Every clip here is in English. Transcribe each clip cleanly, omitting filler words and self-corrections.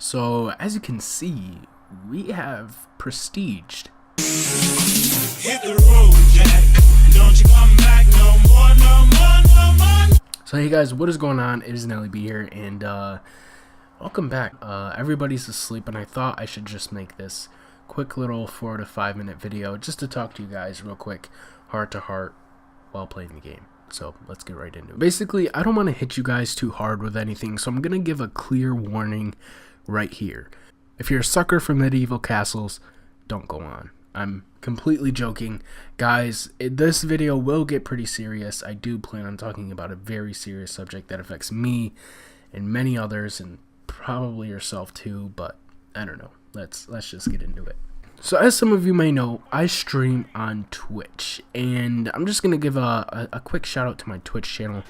So as you can see, we have prestiged. Hit the road, Jack. Don't you come back no more, no more, no more. So hey guys, what is going on? It is Nelly B here, and welcome back. Everybody's asleep, and I thought I should just make this quick little 4 to 5 minute video just to talk to you guys real quick, heart to heart, while playing the game. So let's get right into it. Basically, I don't want to hit you guys too hard with anything, so I'm gonna give a clear warning right here. If you're a sucker for medieval castles, don't go on. I'm completely joking. Guys, this video will get pretty serious. I do plan on talking about a very serious subject that affects me and many others, and probably yourself too, but I don't know. Let's just get into it. So as some of you may know, I stream on Twitch, and I'm just going to give a quick shout out to my Twitch channel.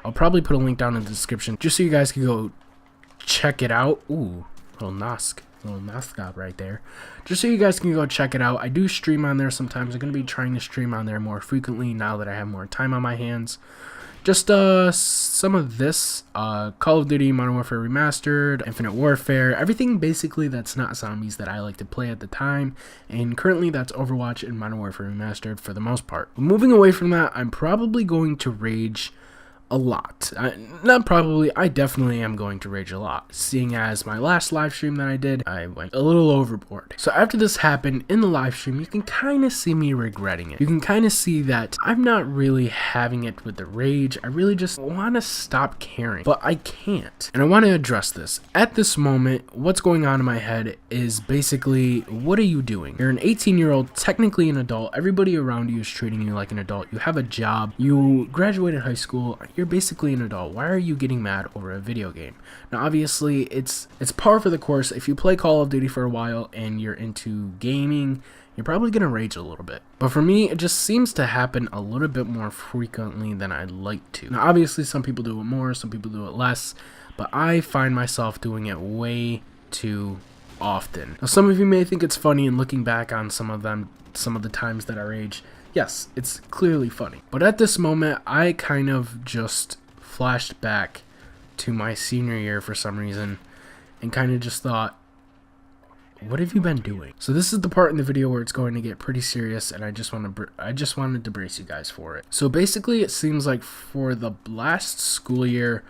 I'll probably put a link down in the description just so you guys can go check it out. Ooh, little Noskop right there. Just so you guys can go check it out. I do stream on there sometimes. I'm going to be trying to stream on there more frequently now that I have more time on my hands. Just some of this, Call of Duty, Modern Warfare Remastered, Infinite Warfare, everything basically that's not zombies that I like to play at the time, and currently that's Overwatch and Modern Warfare Remastered for the most part. But moving away from that, I'm probably going to rage a lot. Not probably, I definitely am going to rage a lot, seeing as my last live stream that I did, I went a little overboard. So after this happened in the live stream, you can kind of see me regretting it. You can kind of see that I'm not really having it with the rage. I really just want to stop caring, but I can't. And I want to address this. At this moment, what's going on in my head is basically, what are you doing? You're an 18-year-old, technically an adult. Everybody around you is treating you like an adult. You have a job. You graduated high school. You're basically an adult. Why are you getting mad over a video game? Now obviously it's par for the course. If you play Call of Duty for a while and you're into gaming, you're probably gonna rage a little bit. But for me, it just seems to happen a little bit more frequently than I'd like to. Now obviously some people do it more, some people do it less, but I find myself doing it way too often. Now some of you may think it's funny, and looking back on some of the times that I rage, yes, it's clearly funny. But at this moment, I kind of just flashed back to my senior year for some reason and kind of just thought, what have you been doing? So this is the part in the video where it's going to get pretty serious, and I just wanted to brace you guys for it. So basically, it seems like for the last school year,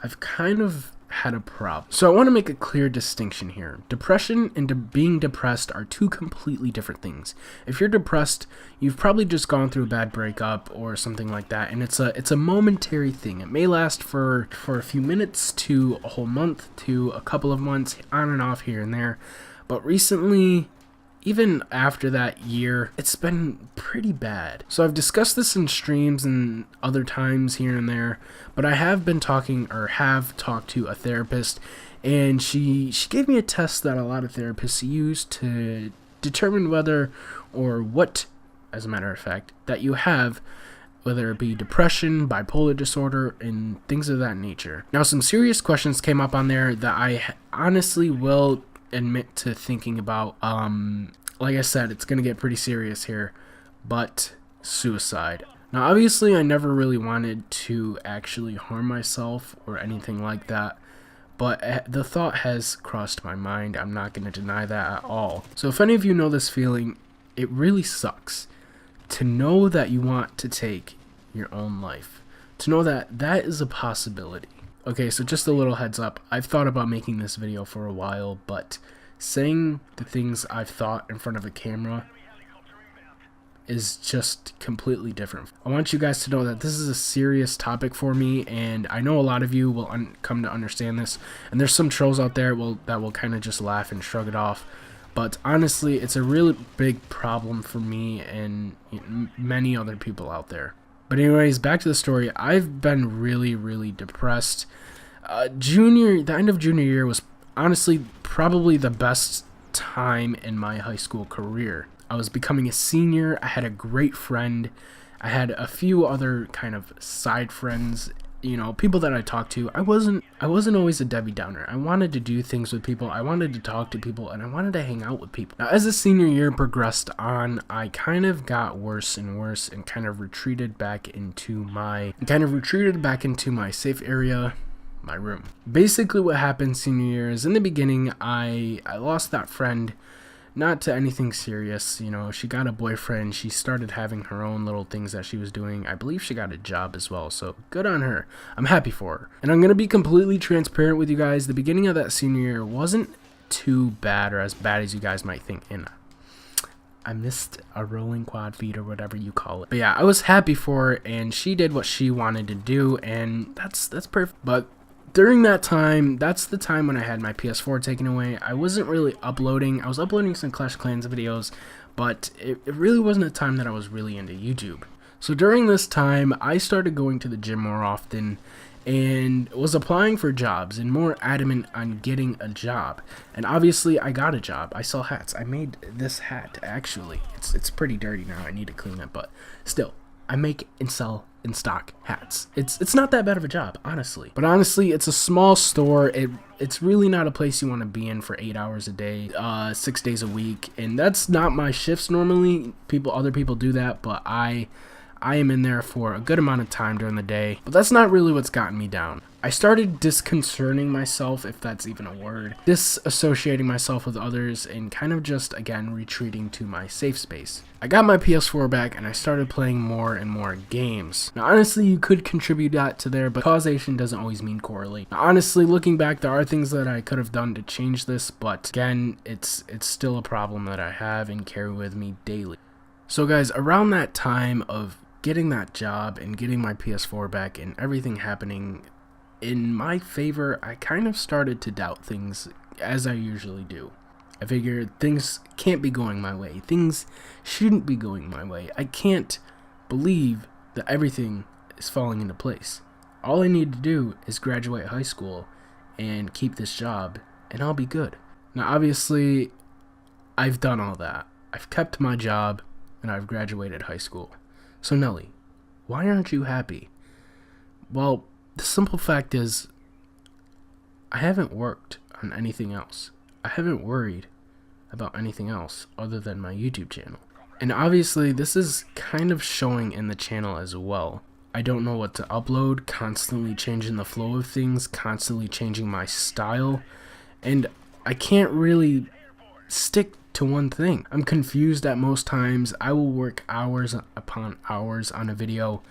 I've kind of had a problem. So I want to make a clear distinction here. Depression and being depressed are two completely different things. If you're depressed, you've probably just gone through a bad breakup or something like that, and it's a momentary thing. It may last for a few minutes to a whole month to a couple of months, on and off here and there. But recently, even after that year, it's been pretty bad. So I've discussed this in streams and other times here and there, but I have been have talked to a therapist, and she gave me a test that a lot of therapists use to determine whether or what, as a matter of fact, that you have, whether it be depression, bipolar disorder, and things of that nature. Now, some serious questions came up on there that I honestly will admit to thinking about. Like I said, it's gonna get pretty serious here, but suicide. Now obviously I never really wanted to actually harm myself or anything like that, but the thought has crossed my mind. I'm not gonna deny that at all. So if any of you know this feeling, it really sucks to know that you want to take your own life, to know that that is a possibility. Okay, so just a little heads up, I've thought about making this video for a while, but saying the things I've thought in front of a camera is just completely different. I want you guys to know that this is a serious topic for me, and I know a lot of you will come to understand this, and there's some trolls out there that will kind of just laugh and shrug it off, but honestly, it's a really big problem for me and many other people out there. But anyways, back to the story. I've been really depressed. The end of junior year was honestly probably the best time in my high school career. I was becoming a senior. I had a great friend. I had a few other kind of side friends, you know, people that I talked to. I wasn't always a Debbie Downer. I wanted to do things with people. I wanted to talk to people, and I wanted to hang out with people. Now, as the senior year progressed on, I kind of got worse and worse and kind of retreated back into my safe area. my room. Basically what happened senior year is in the beginning I lost that friend, not to anything serious. You know, she got a boyfriend, she started having her own little things that she was doing. I believe she got a job as well, so good on her. I'm happy for her. And I'm gonna be completely transparent with you guys. The beginning of that senior year wasn't too bad, or as bad as you guys might think. And I missed a rolling quad feed or whatever you call it. But yeah, I was happy for her, and she did what she wanted to do, and that's perfect. But during that time, that's the time when I had my PS4 taken away. I wasn't really uploading. I was uploading some Clash of Clans videos, but it really wasn't a time that I was really into YouTube. So during this time, I started going to the gym more often and was applying for jobs and more adamant on getting a job. And obviously, I got a job. I sell hats. I made this hat, actually. It's pretty dirty now. I need to clean it, but still, I make and sell in stock hats. It's not that bad of a job, honestly. But honestly, it's a small store. It's really not a place you want to be in for 8 hours a day, 6 days a week. And that's not my shifts normally. Other people do that, but I am in there for a good amount of time during the day. But that's not really what's gotten me down. I started disconcerting myself, if that's even a word, disassociating myself with others, and kind of just, again, retreating to my safe space. I got my PS4 back, and I started playing more and more games. Now, honestly, you could contribute that to there, but causation doesn't always mean correlate. Now, honestly, looking back, there are things that I could have done to change this, but again, it's still a problem that I have and carry with me daily. So guys, around that time of getting that job and getting my PS4 back and everything happening in my favor, I kind of started to doubt things, as I usually do. I figured things can't be going my way. Things shouldn't be going my way. I can't believe that everything is falling into place. All I need to do is graduate high school and keep this job, and I'll be good. Now, obviously, I've done all that. I've kept my job, and I've graduated high school. So Nelly, why aren't you happy? Well, the simple fact is, I haven't worked on anything else. I haven't worried about anything else other than my YouTube channel. And obviously, this is kind of showing in the channel as well. I don't know what to upload, constantly changing the flow of things, constantly changing my style, and I can't really stick to one thing. I'm confused at most times. I will work hours upon hours on a video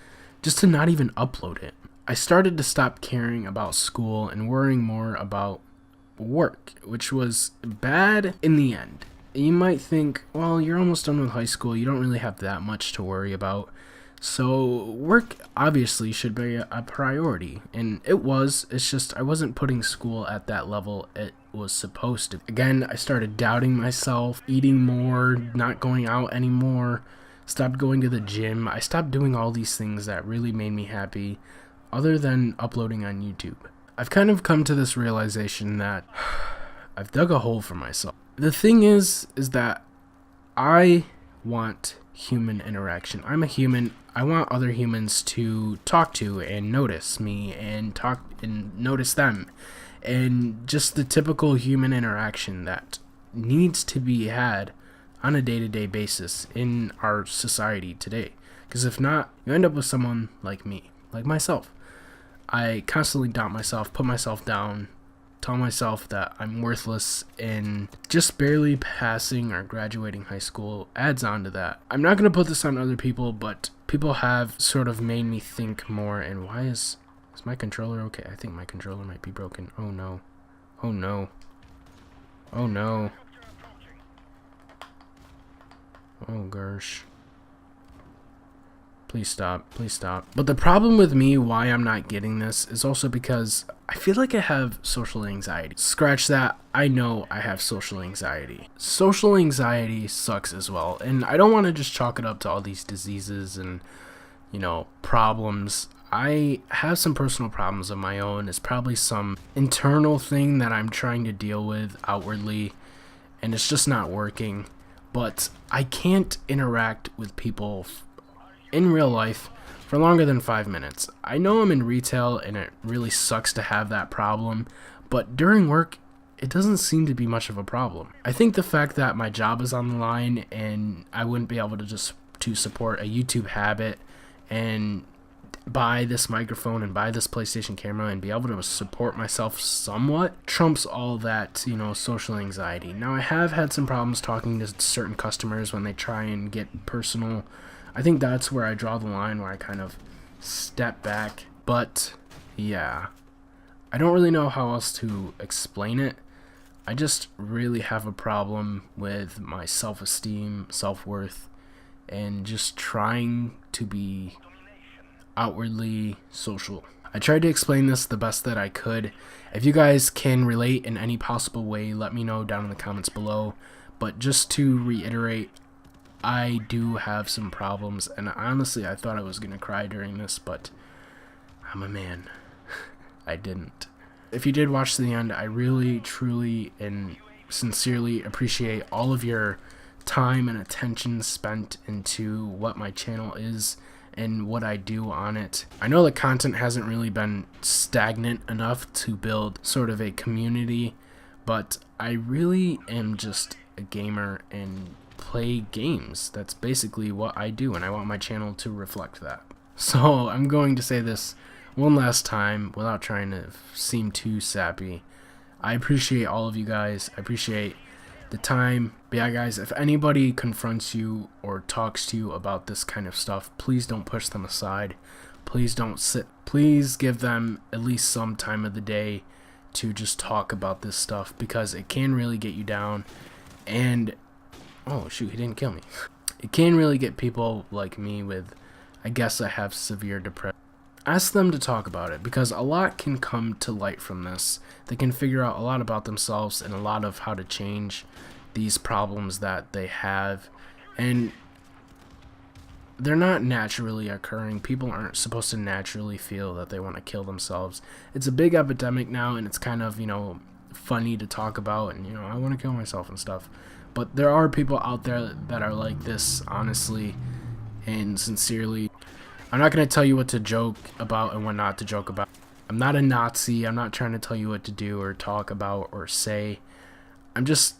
just to not even upload it. I started to stop caring about school and worrying more about work, which was bad in the end. You might think, well, you're almost done with high school, you don't really have that much to worry about. So work obviously should be a priority, and it was. It's just I wasn't putting school at that level it was supposed to. Again, I started doubting myself, eating more, not going out anymore, stopped going to the gym. I stopped doing all these things that really made me happy, other than uploading on YouTube. I've kind of come to this realization that I've dug a hole for myself. The thing is that I want human interaction. I'm a human. I want other humans to talk to and notice me and talk and notice them. And just the typical human interaction that needs to be had on a day-to-day basis in our society today. Because if not, you end up with someone like me, like myself. I constantly doubt myself, put myself down, tell myself that I'm worthless, and just barely passing or graduating high school adds on to that. I'm not going to put this on other people, but people have sort of made me think more. And why is my controller okay? I think my controller might be broken. Oh no. Oh no. Oh no. Oh gosh. Please stop. Please stop. But the problem with me, why I'm not getting this, is also because I feel like I have social anxiety. Scratch that. I know I have social anxiety. Social anxiety sucks as well. And I don't want to just chalk it up to all these diseases and, problems. I have some personal problems of my own. It's probably some internal thing that I'm trying to deal with outwardly, and it's just not working. But I can't interact with people in real life for longer than 5 minutes. I know I'm in retail and it really sucks to have that problem, but during work, it doesn't seem to be much of a problem. I think the fact that my job is on the line and I wouldn't be able to support a YouTube habit and buy this microphone and buy this PlayStation camera and be able to support myself somewhat trumps all that, you know, social anxiety. Now, I have had some problems talking to certain customers when they try and get personal. I think that's where I draw the line, where I kind of step back. But yeah, I don't really know how else to explain it. I just really have a problem with my self-esteem, self-worth, and just trying to be outwardly social. I tried to explain this the best that I could. If you guys can relate in any possible way, let me know down in the comments below. But just to reiterate, I do have some problems, and honestly I thought I was gonna cry during this, but I'm a man. I didn't. If you did watch to the end, I really, truly, and sincerely appreciate all of your time and attention spent into what my channel is and what I do on it. I know the content hasn't really been stagnant enough to build sort of a community, but I really am just a gamer and play games. That's basically what I do, and I want my channel to reflect that. So I'm going to say this one last time without trying to seem too sappy. I appreciate all of you guys. I appreciate the time. But yeah, guys, if anybody confronts you or talks to you about this kind of stuff, please don't push them aside. Please don't sit. Please give them at least some time of the day to just talk about this stuff, because it can really get you down. And oh shoot, he didn't kill me. It can really get people like me with, I guess I have severe depression. Ask them to talk about it, because a lot can come to light from this. They can figure out a lot about themselves and a lot of how to change these problems that they have, and they're not naturally occurring. People aren't supposed to naturally feel that they want to kill themselves. It's a big epidemic now, and it's kind of, you know, funny to talk about, and, you know, I want to kill myself and stuff. But there are people out there that are like this, honestly and sincerely. I'm not going to tell you what to joke about and what not to joke about. I'm not a Nazi. I'm not trying to tell you what to do or talk about or say. I'm just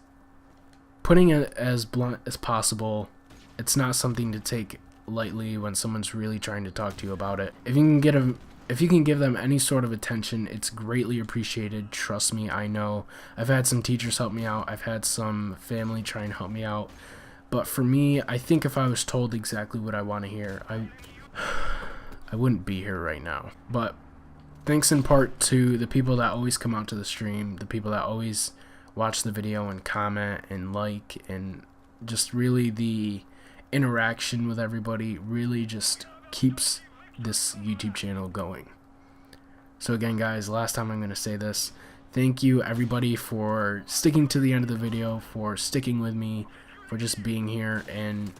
putting it as blunt as possible. It's not something to take lightly when someone's really trying to talk to you about it. If you can give them any sort of attention, it's greatly appreciated. Trust me, I know. I've had some teachers help me out. I've had some family try and help me out. But for me, I think if I was told exactly what I want to hear, I wouldn't be here right now. But thanks in part to the people that always come out to the stream, the people that always watch the video and comment and like, and just really the interaction with everybody really just keeps this YouTube channel going. So again, guys, last time I'm going to say this. Thank you everybody for sticking to the end of the video, for sticking with me, for just being here and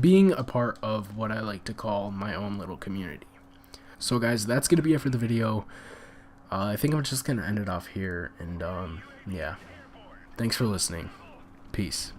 being a part of what I like to call my own little community. So guys, that's going to be it for the video. I think I'm just going to end it off here, and yeah, thanks for listening. Peace.